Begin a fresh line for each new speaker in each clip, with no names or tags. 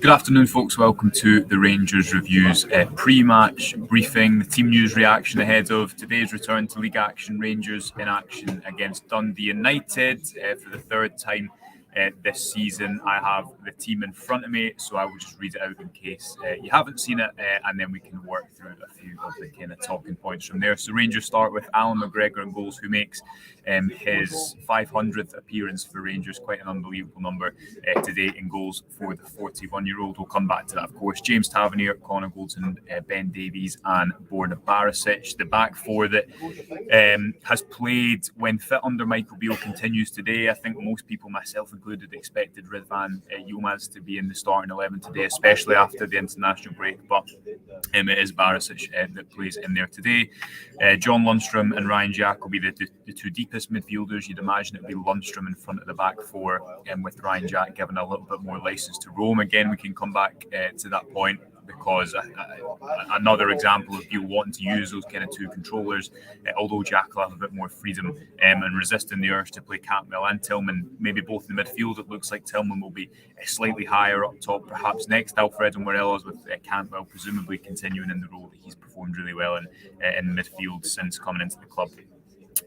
Good afternoon, folks. Welcome to the Rangers Reviews pre-match briefing, the team news reaction ahead of today's return to league action. Rangers in action against Dundee United for the third time this season. I have the team in front of me, so I will just read it out in case you haven't seen it, and then we can work through a few of the kind of talking points from there. So Rangers start with Alan McGregor in goals, who makes his 500th appearance for Rangers. Quite an unbelievable number today in goals for the 41-year-old. We'll come back to that, of course. James Tavernier, Connor Goldson, Ben Davies and Borna Barisic. The back four that has played when fit under Michael Beale continues today. I think most people, myself included, expected Ridvan Yilmaz to be in the starting 11 today, especially after the international break, but it is Barisic that plays in there today. John Lundstrom and Ryan Jack will be the two deepest midfielders. You'd imagine it would be Lundstrom in front of the back four, with Ryan Jack given a little bit more license to roam. Again, we can come back to that point, because another example of Beale wanting to use those kind of two controllers, although Jack will have a bit more freedom and resisting the urge to play Cantwell and Tillman, maybe both in the midfield. It looks like Tillman will be slightly higher up top, perhaps next to Alfredo Morelos, with Cantwell presumably continuing in the role that he's performed really well in midfield since coming into the club.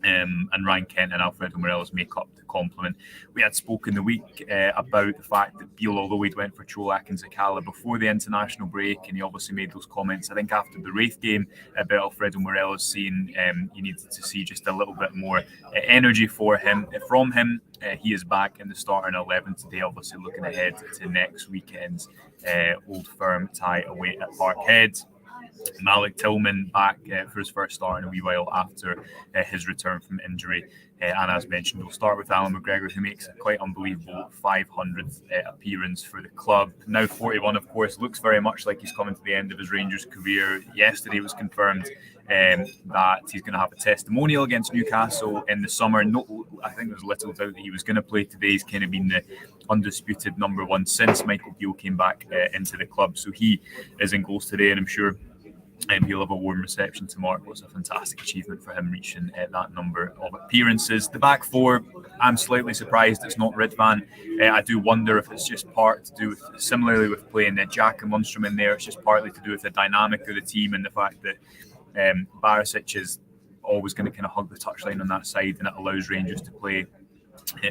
And Ryan Kent and Alfredo Morelos make up the complement. We had spoken the week about the fact that Beale, although he'd went for Čolak and Zakala before the international break, and he obviously made those comments, I think, after the Wraith game about Alfredo Morelos, saying he needed to see just a little bit more energy from him. He is back in the starting 11 today, obviously looking ahead to next weekend's Old Firm tie away at Parkhead. Malik Tillman back for his first start in a wee while after his return from injury. And as mentioned, we'll start with Alan McGregor, who makes a quite unbelievable 500th appearance for the club. Now 41, of course, looks very much like he's coming to the end of his Rangers career. Yesterday was confirmed that he's going to have a testimonial against Newcastle in the summer. No, I think there's little doubt that he was going to play today. He's kind of been the undisputed number one since Michael Beale came back into the club. So he is in goals today, and I'm sure he'll have a warm reception tomorrow. It was a fantastic achievement for him reaching that number of appearances. The back four, I'm slightly surprised it's not Ridvan. I do wonder if it's just part to do with, similarly with playing Jack and Lundstrom in there, it's just partly to do with the dynamic of the team and the fact that Barisic is always going to kind of hug the touchline on that side, and it allows Rangers to play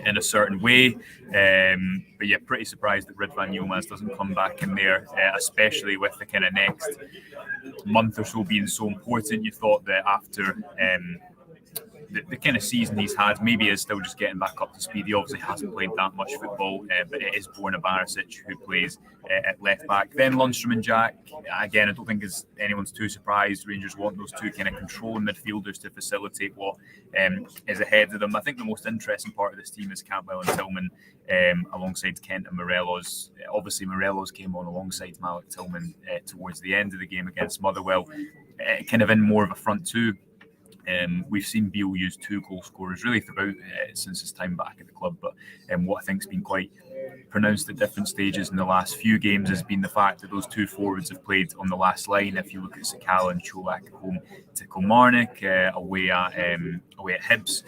in a certain way. But yeah, pretty surprised that Ridvan Yilmaz doesn't come back in there, especially with the kind of next month or so being so important. You thought that after the kind of season he's had, maybe is still just getting back up to speed. He obviously hasn't played that much football, but it is Borna Barisic who plays at left back. Then Lundstrom and Jack, again, I don't think anyone's too surprised. Rangers want those two kind of controlling midfielders to facilitate what is ahead of them. I think the most interesting part of this team is Cantwell and Tillman alongside Kent and Morelos. Obviously, Morelos came on alongside Malik Tillman towards the end of the game against Motherwell, kind of in more of a front two. We've seen Beale use two goal scorers really throughout since his time back at the club, but what I think has been quite pronounced at different stages in the last few games has been the fact that those two forwards have played on the last line. If you look at Zakala and Čolak at home to Kilmarnock, away at Hibs,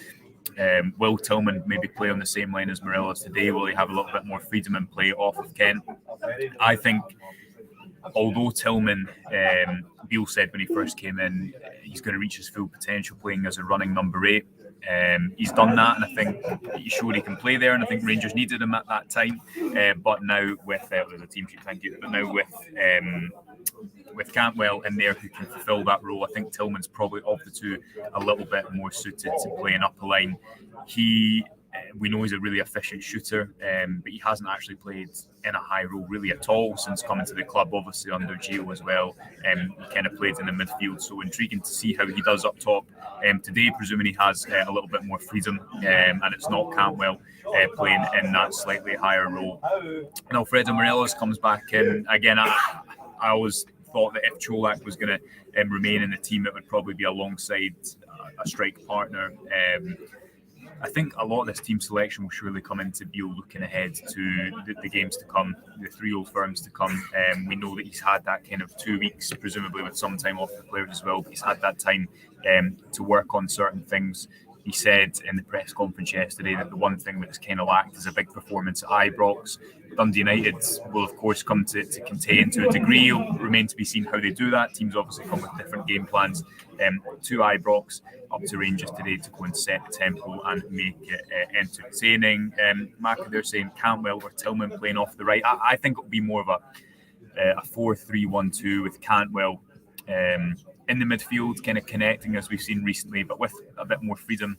will Tillman maybe play on the same line as Morelos today? Will he have a little bit more freedom in play off of Kent? I think, although Tillman, Beale said when he first came in, he's going to reach his full potential playing as a running number 8. He's done that, and I think he showed he can play there, and I think Rangers needed him at that time. But now with there's a team sheet, thank you. But now with Cantwell in there who can fulfil that role, I think Tillman's probably of the two a little bit more suited to playing up the line. We know he's a really efficient shooter, but he hasn't actually played in a high role really at all since coming to the club, obviously under Gio as well. He kind of played in the midfield, so intriguing to see how he does up top. Today, presuming he has a little bit more freedom, and it's not Cantwell playing in that slightly higher role. And Alfredo Morelos comes back in. Again, I always thought that if Čolak was going to remain in the team, it would probably be alongside a strike partner. I think a lot of this team selection will surely come into Beale looking ahead to the games to come, the 3 Old Firms to come. We know that he's had that kind of 2 weeks, presumably with some time off the players as well, but he's had that time to work on certain things. he said in the press conference yesterday that the one thing that's kind of lacked is a big performance at Ibrox. Dundee United will, of course, come to contain to a degree. It'll remain to be seen how they do that. Teams obviously come with different game plans. To Ibrox, up to Rangers today to go and set the tempo and make it entertaining. Maka, they're saying Cantwell or Tillman playing off the right. I think it'll be more of a 4-3-1-2 with Cantwell in the midfield, kind of connecting as we've seen recently, but with a bit more freedom.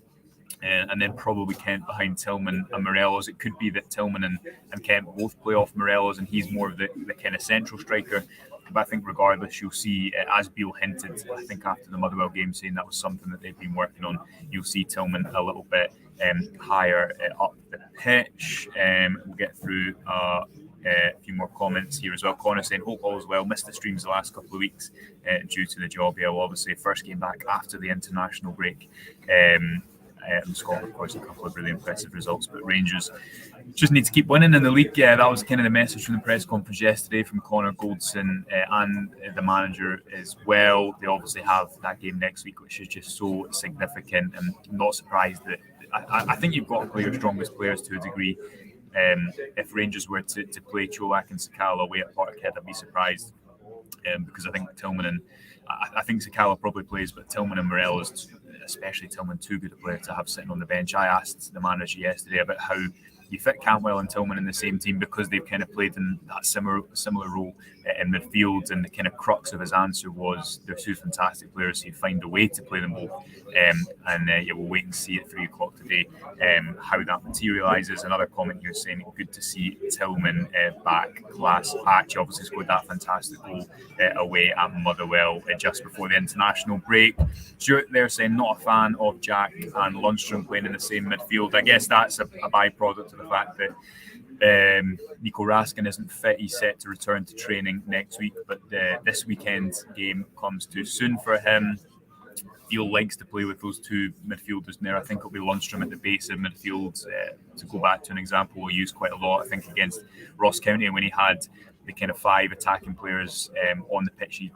And then probably Kent behind Tillman and Morelos. It could be that Tillman and Kent both play off Morelos and he's more of the kind of central striker. But I think regardless, you'll see, as Beale hinted, I think after the Motherwell game, saying that was something that they've been working on, you'll see Tillman a little bit higher up the pitch. We'll get through a few more comments here as well. Connor saying, hope all is well. Missed the streams the last couple of weeks due to the job. Yeah, well, obviously, first game back after the international break. Scotland, of course, a couple of really impressive results, but Rangers just need to keep winning in the league. Yeah, that was kind of the message from the press conference yesterday from Connor Goldson and the manager as well. They obviously have that game next week, which is just so significant, and I'm not surprised that I think you've got to play your strongest players to a degree. If Rangers were to play Cholak and Sakala away at Parkhead, I'd be surprised because I think Tillman and I think Sakala probably plays, but Tillman and Morelos, especially Tillman, too good a player to have sitting on the bench. I asked the manager yesterday about how you fit Cantwell and Tillman in the same team because they've kind of played in that similar role in midfield, and the kind of crux of his answer was they're two fantastic players, so you find a way to play them both. We'll wait and see at 3 o'clock today how that materialises. Another comment here saying good to see Tillman back. Class patch, obviously scored that fantastic goal away at Motherwell just before the international break. Stuart there saying not a fan of Jack and Lundstrom playing in the same midfield. I guess that's a byproduct of the fact that Nico Raskin isn't fit. He's set to return to training next week, but this weekend's game comes too soon for him. Beale likes to play with those two midfielders in there. I think it'll be Lundstrom at the base of midfield. To go back to an example we use quite a lot, I think against Ross County when he had the kind of 5 attacking players on the pitch, he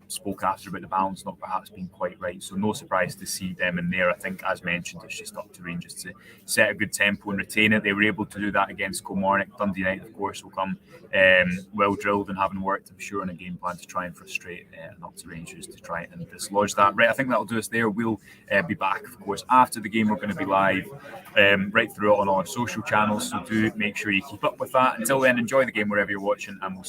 spoke after about the balance not perhaps being quite right. So no surprise to see them in there. I think, as mentioned, it's just up to Rangers to set a good tempo and retain it. They were able to do that against Kilmarnock. Dundee United, of course, will come well drilled and having worked, I'm sure, on a game plan to try and frustrate and up to Rangers to try and dislodge that. Right, I think that'll do us there. We'll be back, of course, after the game. We're going to be live right through it on all our social channels, so do make sure you keep up with that. Until then, enjoy the game wherever you're watching, and we'll